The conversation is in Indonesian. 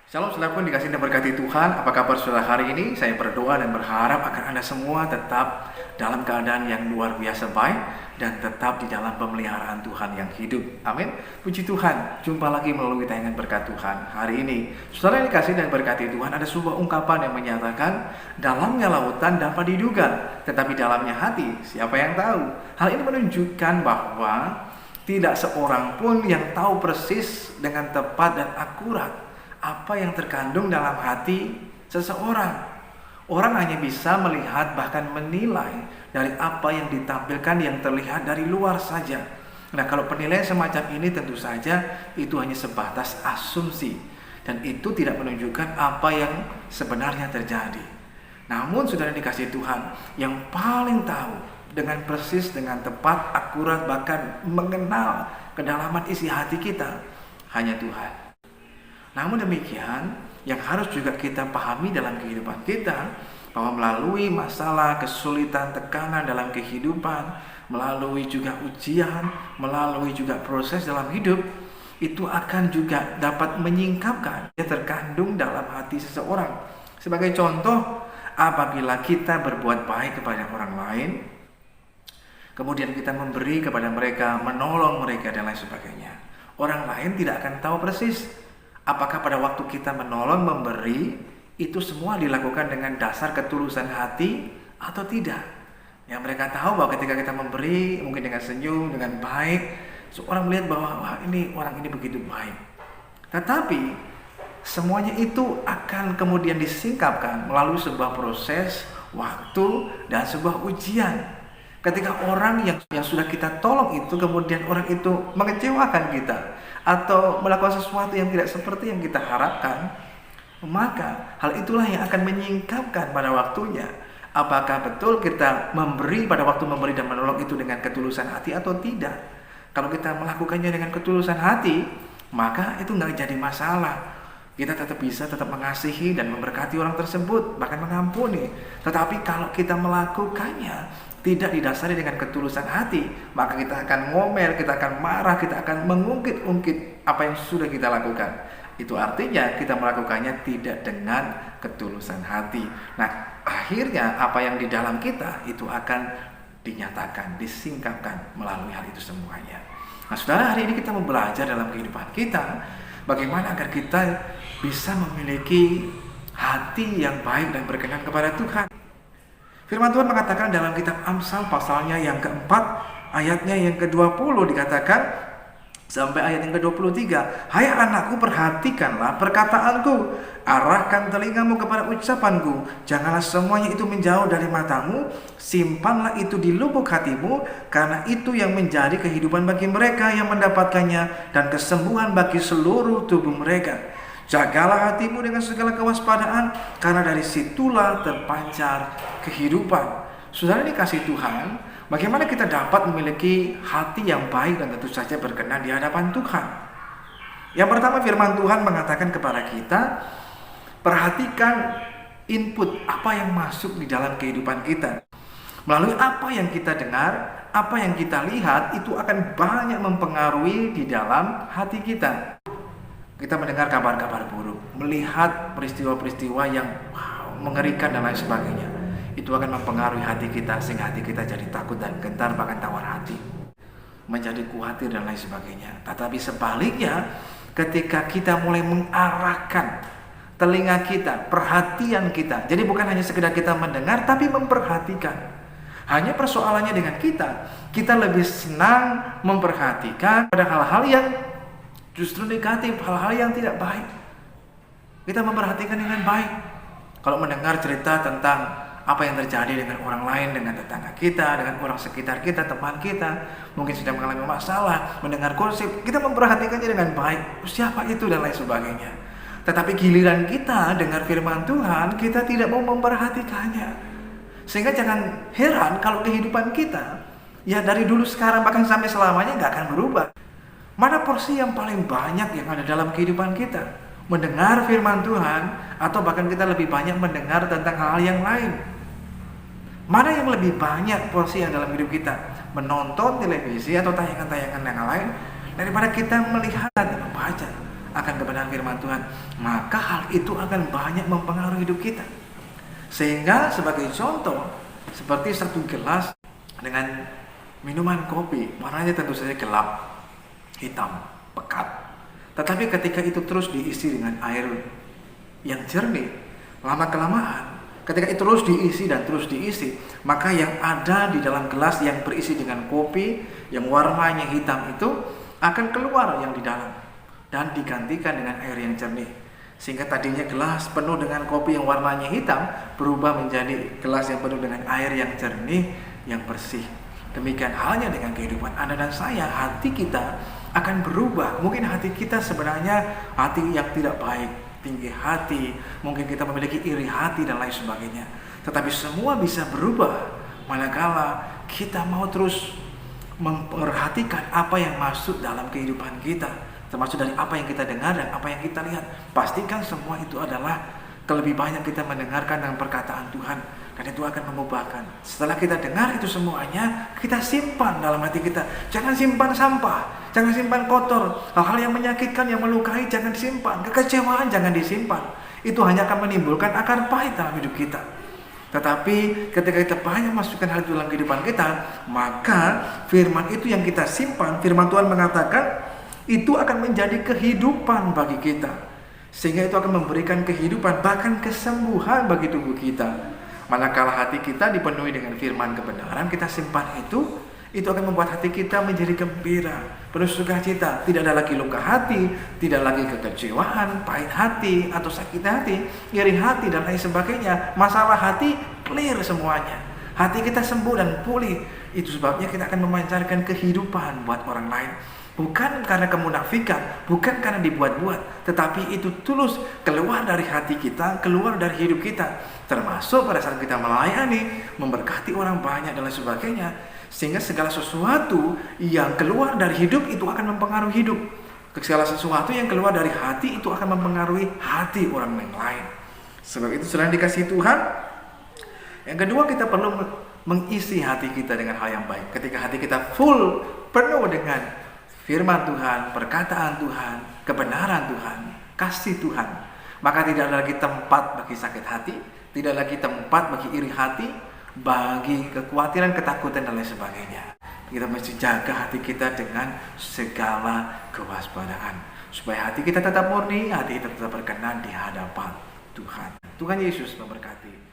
Shalom saudaraku dikasih dan berkati Tuhan. Apa kabar saudara hari ini? Saya berdoa dan berharap agar Anda semua tetap dalam keadaan yang luar biasa baik dan tetap di dalam pemeliharaan Tuhan yang hidup. Amin. Puji Tuhan, jumpa lagi melalui tayangan berkat Tuhan hari ini. Saudara yang dikasih dan berkati Tuhan, ada sebuah ungkapan yang menyatakan dalamnya lautan dapat diduga, tetapi dalamnya hati siapa yang tahu. Hal ini menunjukkan bahwa tidak seorang pun yang tahu persis dengan tepat dan akurat apa yang terkandung dalam hati seseorang. Orang hanya bisa melihat bahkan menilai dari apa yang ditampilkan yang terlihat dari luar saja. Nah, kalau penilaian semacam ini tentu saja itu hanya sebatas asumsi dan itu tidak menunjukkan apa yang sebenarnya terjadi. Namun saudara dikasih Tuhan, yang paling tahu dengan persis, dengan tepat, akurat, bahkan mengenal kedalaman isi hati kita hanya Tuhan. Namun demikian, yang harus juga kita pahami dalam kehidupan kita, bahwa melalui masalah, kesulitan, tekanan dalam kehidupan, melalui juga ujian, melalui juga proses dalam hidup, itu akan juga dapat menyingkapkan yang terkandung dalam hati seseorang. Sebagai contoh, apabila kita berbuat baik kepada orang lain, kemudian kita memberi kepada mereka, menolong mereka dan lain sebagainya, orang lain tidak akan tahu persis apakah pada waktu kita menolong, memberi, itu semua dilakukan dengan dasar ketulusan hati atau tidak. Yang mereka tahu bahwa ketika kita memberi, mungkin dengan senyum, dengan baik, seorang melihat bahwa wah, orang ini begitu baik. Tetapi semuanya itu akan kemudian disingkapkan melalui sebuah proses, waktu, dan sebuah ujian. Ketika orang yang sudah kita tolong itu kemudian orang itu mengecewakan kita atau melakukan sesuatu yang tidak seperti yang kita harapkan, maka hal itulah yang akan menyingkapkan pada waktunya apakah betul kita memberi pada waktu memberi dan menolong itu dengan ketulusan hati atau tidak. Kalau kita melakukannya dengan ketulusan hati, maka itu nggak jadi masalah. Kita tetap bisa mengasihi dan memberkati orang tersebut, bahkan mengampuni. Tetapi kalau kita melakukannya tidak didasari dengan ketulusan hati, maka kita akan ngomel, kita akan marah, kita akan mengungkit-ungkit apa yang sudah kita lakukan. Itu artinya kita melakukannya tidak dengan ketulusan hati. Nah, akhirnya apa yang di dalam kita itu akan dinyatakan, disingkapkan melalui hal itu semuanya. Nah, saudara, hari ini kita mau belajar dalam kehidupan kita bagaimana agar kita bisa memiliki hati yang baik dan berkenan kepada Tuhan. Firman Tuhan mengatakan dalam kitab Amsal pasalnya yang keempat, ayatnya yang ke-20 dikatakan sampai ayat yang ke-23, "Hai anakku, perhatikanlah perkataanku, arahkan telingamu kepada ucapanku, janganlah semuanya itu menjauh dari matamu, simpanlah itu di lubuk hatimu, karena itu yang menjadi kehidupan bagi mereka yang mendapatkannya dan kesembuhan bagi seluruh tubuh mereka. Jagalah hatimu dengan segala kewaspadaan, karena dari situlah terpancar kehidupan." Saudara dikasih Tuhan, bagaimana kita dapat memiliki hati yang baik dan tentu saja berkenan di hadapan Tuhan? Yang pertama, firman Tuhan mengatakan kepada kita, perhatikan input apa yang masuk di dalam kehidupan kita. Melalui apa yang kita dengar, apa yang kita lihat, itu akan banyak mempengaruhi di dalam hati kita. Kita mendengar kabar-kabar buruk, melihat peristiwa-peristiwa yang mengerikan dan lain sebagainya. Itu akan mempengaruhi hati kita sehingga hati kita jadi takut dan gentar, bahkan tawar hati, menjadi khawatir dan lain sebagainya. Tetapi sebaliknya, ketika kita mulai mengarahkan telinga kita, perhatian kita, jadi bukan hanya sekedar kita mendengar tapi memperhatikan. Hanya persoalannya dengan kita lebih senang memperhatikan pada hal-hal yang justru negatif, hal-hal yang tidak baik. Kita memperhatikan dengan baik. Kalau mendengar cerita tentang apa yang terjadi dengan orang lain, dengan tetangga kita, dengan orang sekitar kita, teman kita, mungkin sedang mengalami masalah, mendengar gosip, kita memperhatikannya dengan baik. Siapa itu dan lain sebagainya. Tetapi giliran kita dengar firman Tuhan, kita tidak mau memperhatikannya. Sehingga jangan heran kalau kehidupan kita, ya dari dulu sekarang bahkan sampai selamanya gak akan berubah. Mana porsi yang paling banyak yang ada dalam kehidupan kita? Mendengar firman Tuhan, atau bahkan kita lebih banyak mendengar tentang hal yang lain? Mana yang lebih banyak porsi yang dalam hidup kita? Menonton televisi atau tayangan-tayangan yang lain, daripada kita melihat dan membaca akan kebenaran firman Tuhan, maka hal itu akan banyak mempengaruhi hidup kita. Sehingga sebagai contoh, seperti satu gelas dengan minuman kopi, warnanya tentu saja gelap, hitam, pekat. Tetapi ketika itu terus diisi dengan air yang jernih, lama-kelamaan, ketika itu terus diisi dan terus diisi, maka yang ada di dalam gelas yang berisi dengan kopi, yang warnanya hitam itu akan keluar yang di dalam dan digantikan dengan air yang jernih. Sehingga tadinya gelas penuh dengan kopi yang warnanya hitam berubah menjadi gelas yang penuh dengan air yang jernih, yang bersih. Demikian halnya dengan kehidupan Anda dan saya, hati kita akan berubah. Mungkin hati kita sebenarnya hati yang tidak baik, tinggi hati, mungkin kita memiliki iri hati dan lain sebagainya. Tetapi semua bisa berubah manakala kita mau terus memperhatikan apa yang masuk dalam kehidupan kita, termasuk dari apa yang kita dengar dan apa yang kita lihat. Pastikan semua itu adalah lebih banyak kita mendengarkan dengan perkataan Tuhan, dan itu akan mengubahkan. Setelah kita dengar itu semuanya, kita simpan dalam hati kita. Jangan simpan sampah, jangan simpan kotor, hal-hal yang menyakitkan, yang melukai jangan disimpan, kekecewaan jangan disimpan. Itu hanya akan menimbulkan akar pahit dalam hidup kita. Tetapi ketika kita banyak masukkan hal itu dalam kehidupan kita, maka firman itu yang kita simpan, firman Tuhan mengatakan itu akan menjadi kehidupan bagi kita, sehingga itu akan memberikan kehidupan, bahkan kesembuhan bagi tubuh kita. Manakala hati kita dipenuhi dengan firman kebenaran, kita simpan itu akan membuat hati kita menjadi gembira, penuh sukacita. Tidak ada lagi luka hati, tidak lagi kekecewaan, pahit hati atau sakit hati, iri hati dan lain sebagainya. Masalah hati clear semuanya. Hati kita sembuh dan pulih. Itu sebabnya kita akan memancarkan kehidupan buat orang lain. Bukan karena kemunafikan, bukan karena dibuat-buat, tetapi itu tulus keluar dari hati kita, keluar dari hidup kita. Termasuk pada saat kita melayani, memberkati orang banyak dan lain sebagainya. Sehingga segala sesuatu yang keluar dari hidup itu akan mempengaruhi hidup. Segala sesuatu yang keluar dari hati itu akan mempengaruhi hati orang yang lain. Sebab itu selain dikasihi Tuhan, yang kedua kita perlu mengisi hati kita dengan hal yang baik. Ketika hati kita full, penuh dengan firman Tuhan, perkataan Tuhan, kebenaran Tuhan, kasih Tuhan, maka tidak ada lagi tempat bagi sakit hati, tidak lagi tempat bagi iri hati, bagi kekhawatiran, ketakutan dan lain sebagainya. Kita mesti jaga hati kita dengan segala kewaspadaan, supaya hati kita tetap murni, hati kita tetap berkenan di hadapan Tuhan. Tuhan Yesus memberkati.